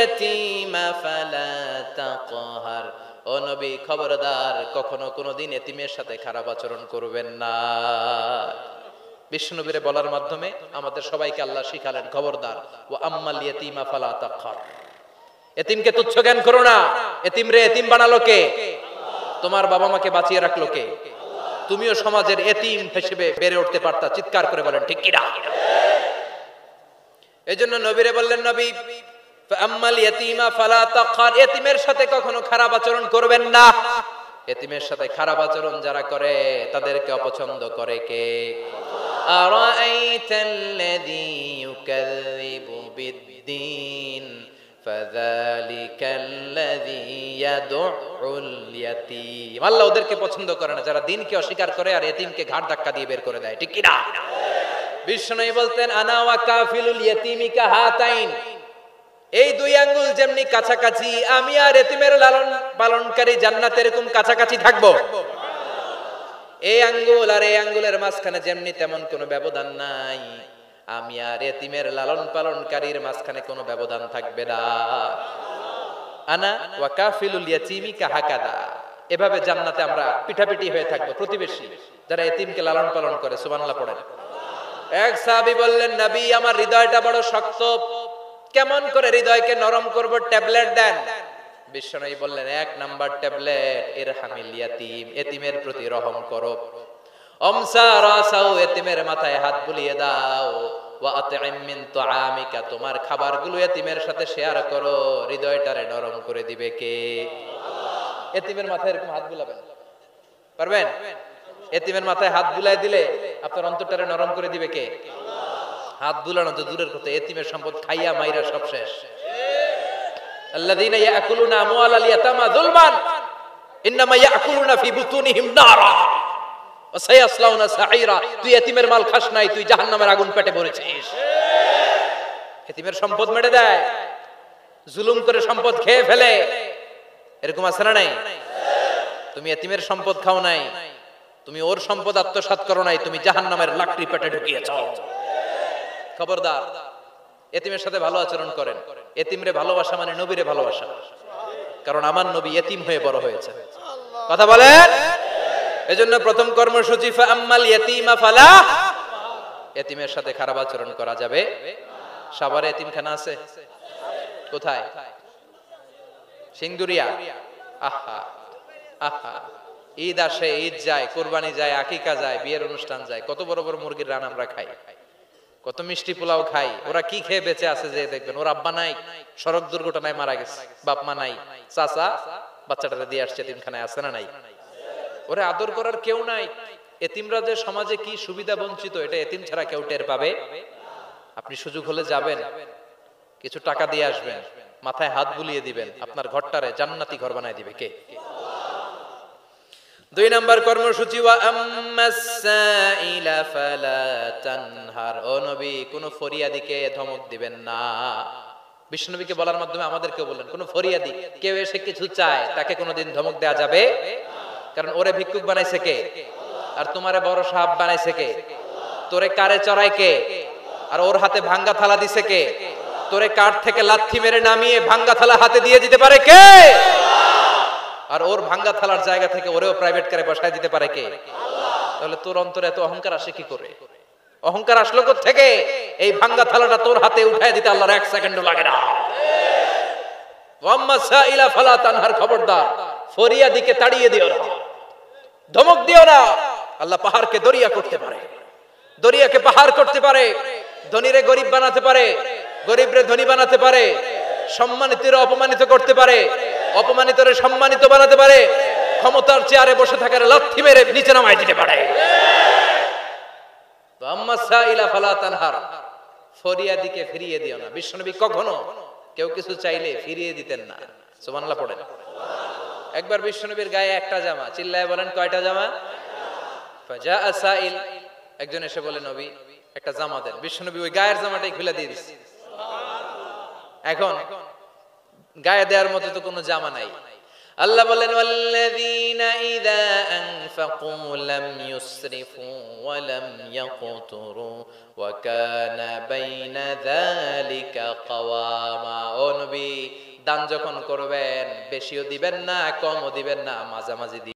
ইয়াতীমা ফালা তাকহার, ও নবী খবরদার, কখনো কোনোদিন এতিমের সাথে খারাপ আচরণ করবেন না। বিশ্বনবীর বলার মাধ্যমে আমাদের সবাইকে আল্লাহ শিখালেন, খবরদার, ওয়া আম্মাল ইয়াতীমা ফালা তাকহার, এতিমকে তুচ্ছ জ্ঞান করো না। এতিম রে এতিম বানালো কে? তোমার বাবা মাকে বাঁচিয়ে রাখলো কে? তুমিও সমাজের এতিম হিসেবে বেড়ে উঠতে পারতা। চিৎকার করে বলেন ঠিক কিনা? এজন্য নবীরে বললেন, নবী ফাআম্মাল ইয়াতীমা ফালা তাকহার, এতিমের সাথে কখনো খারাপ আচরণ করবেন না। এতিমের সাথে খারাপ আচরণ যারা করে তাদেরকে অপছন্দ করে কে? আরাআইতাল্লাযী ইউকাযযিবু বিদ্দীন ফাযালিকাল্লাযী ইয়াদউল ইয়াতীম। আল্লাহ ওদেরকে পছন্দ করে না যারা দ্বীনকে অস্বীকার করে আর এতিমকে ঘাড় ধাক্কা দিয়ে বের করে দেয়। ঠিক কি না? বিশ্বনবী বলতেন, আনা ওয়া কাফিলুল ইয়াতীমি কাহাতাইন, এই দুই আঙ্গুল যেমনি কাছাকাছি, আমি আর এতিমের লালন পালনকারী জান্নাতে এরকম কাছাকাছি থাকবো। এই আঙ্গুল আর এই আঙ্গুলের মাঝখানে যেমনি তেমন কোনো ব্যবধান নাই, আমি আর এতিমের লালন পালনকারীর মাঝখানে কোনো ব্যবধান থাকবে না। আনা ওয়া কাফিলুল ইয়াতীমি কাহাকাদা, এভাবে জান্নাতে আমরা পিঠাপিঠি হয়ে থাকবো, প্রতিবেশী যারা এতিমকে লালন পালন করে। সুবহানাল্লাহ পড়েন। এক সাহাবী বললেন, নবী আমার হৃদয়টা বড় শক্ত, কেমন করে হৃদয়কে নরম করব, ট্যাবলেট দেন। বিশ্বনবী বললেন, এক নাম্বার ট্যাবলেট, ইরহামিল ইয়াতীম, এতিমের প্রতি রহম করো। আমসা রাসাও, এতিমের মাথায় হাত বুলিয়ে দাও। ওয়া আতইম মিন তুআমিকা, তোমার খাবারগুলো এতিমের সাথে শেয়ার করো, হৃদয়টারে নরম করে দিবে কে? এতিমের মাথায় এরকম হাত বুলাবেন, পারবেন? এতিমের মাথায় হাত বুলাই দিলে আপনার অন্তরটারে নরম করে দিবে কে? হাত বুলানো তো দূরের কথা, এতিমের সম্পদ খাইয়া মাইরা সব শেষ। আল্লাযীনা ইয়াকুলুনা আমওয়ালাল ইয়াতামা যুলমান ইন্নামা ইয়াকুলুনা ফি বুতুনিহিম নারা ওয়া সায়াসলাউনা সাঈরা। তুই এতিমের মাল খাস নাই, তুই জাহান্নামের আগুন পেটে ভরেছিস। এতিমের সম্পদ মেরে দেয়, জুলুম করে সম্পদ খেয়ে ফেলে, এরকম আছে না নাই? তুমি এতিমের সম্পদ খাও নাই, তুমি ওর সম্পদ আত্মসাৎ করো নাই, তুমি জাহান্নামের লাকড়ি পেটে ঢুকিয়েছ। খবরদার, এতিমের সাথে ভালো আচরণ করেন। এতিমরে ভালোবাসা মানে নবীরে ভালোবাসা, কারণ আমার নবী এতিম হয়ে বড় হয়েছে। কথা বলেন। এজন্য প্রথম কর্মসূচি ফাআম্মাল ইয়াতীমা ফালা, এতিমের সাথে খারাপ আচরণ করা যাবে। সাভারে এতিমখানা আছে কোথায়? সিংদুরিয়া। আহা আহা, ঈদ আসে, ঈদ যায়, কুরবানি যায়, আকিকা যায়, বিয়ের অনুষ্ঠান যায়, কত বড় বড় মুরগির রান আমরা খাই, কত মিষ্টি পোলাও খাই। ওরা কি খেয়ে বেঁচে আছে যে দেখবেন, ওর আব্বা নাই, সড়ক দুর্ঘটনায় মারা গেছে, বাপ মা নাই, চাচা বাচ্চাটারে দিয়ে আসছে এতিমখানায়, আছে না নাই? ওরে আদর করার কেউ নাই। এতিমরা যে সমাজে কি সুবিধা বঞ্চিত, এটা এতিম ছাড়া কেউ টের পাবে? আপনি সুযোগ হলে যাবেন, কিছু টাকা দিয়ে আসবেন, মাথায় হাত বুলিয়ে দিবেন, আপনার ঘরটারে জান্নাতি ঘর বানায় দিবে কে? দুই নাম্বার কর্মসূচি, ওয়া আম্মাস সাইলা ফালা তানহার, ও নবী কোন ফরিয়াদিকে ধমক দিবেন না। বিশ্বনবীকে বলার মাধ্যমে আমাদেরকে বললেন, কোন ফরিয়াদি কেউ এসে কিছু চায় তাকে কোনোদিন ধমক দেয়া যাবে? কারণ ওরে ভিক্ষুক বানাইছে কে? আর তোমারে বড় সাহাব বানাইছে কে? তোরে কারে চড়ায় কে? আর ওর হাতে ভাঙ্গা থালা দিছে কে? তোরে কাঠ থেকে লাথি মেরে নামিয়ে ভাঙ্গা থালা হাতে দিয়ে দিতে পারে কে? আর ওর ভাঙ্গা থালার জায়গা থেকে ওরেও প্রাইভেট কারে বসায় দিতে পারে কে? তাহলে তোর অন্তরে এত অহংকার আসে কি করে? অহংকার আসলো কোথা থেকে? এই ভাঙ্গা থালাটা তোর হাতে উঠায় দিতে আল্লাহর এক সেকেন্ডও লাগে না। ওয়াম্মা সাইলা ফালা তানহার, খবরদার ফরিয়াদিকে তাড়িয়ে দিও না, ধমক দিও না। আল্লাহ পাহাড়কে দরিয়া করতে পারে, দরিয়াকে পাহাড় করতে পারে, ধনীরে গরিব বানাতে পারে, গরিবরে ধনী বানাতে পারে, সম্মানিতরে অপমানিত করতে পারে, অপমানিতরে সম্মানিত বানাতে পারে, ক্ষমতার চেয়ারে বসে থাকার লাথি মেরে নিচে নামায় দিতে পারে। তো আম্মা সাইলা ফালা তানহার, ফরিয়াদিকে ফিরিয়ে দিও না। বিশ্বনবী কখনো কেউ কিছু চাইলে ফিরিয়ে দিতেন না। সুবহানাল্লাহ পড়েন। একবার বিশ্বনবীর গায়ে একটা জামা, চিল্লায় বলেন কয়টা জামা? ফাজা সাইল, একজন এসে বলে, নবী একটা জামা দেন। বিশ্বনবী ওই গায়ের জামাটাই খুলে দিয়ে দিয়েছে। এখন গায়ে দেওয়ার মতো তো কোনো জামা নাই। আল্লাহ বলেন ওয়াল্লাযীনা ইযা আনফাকু লাম ইউসরিফু ওয়া লাম ইয়াকতুরু ওয়া কানা বাইনা যালিকা কাওয়ামা। ও নবী, দান যখন করবেন বেশিও দিবেন না কমও দিবেন না, মাঝামাঝি দিবেন।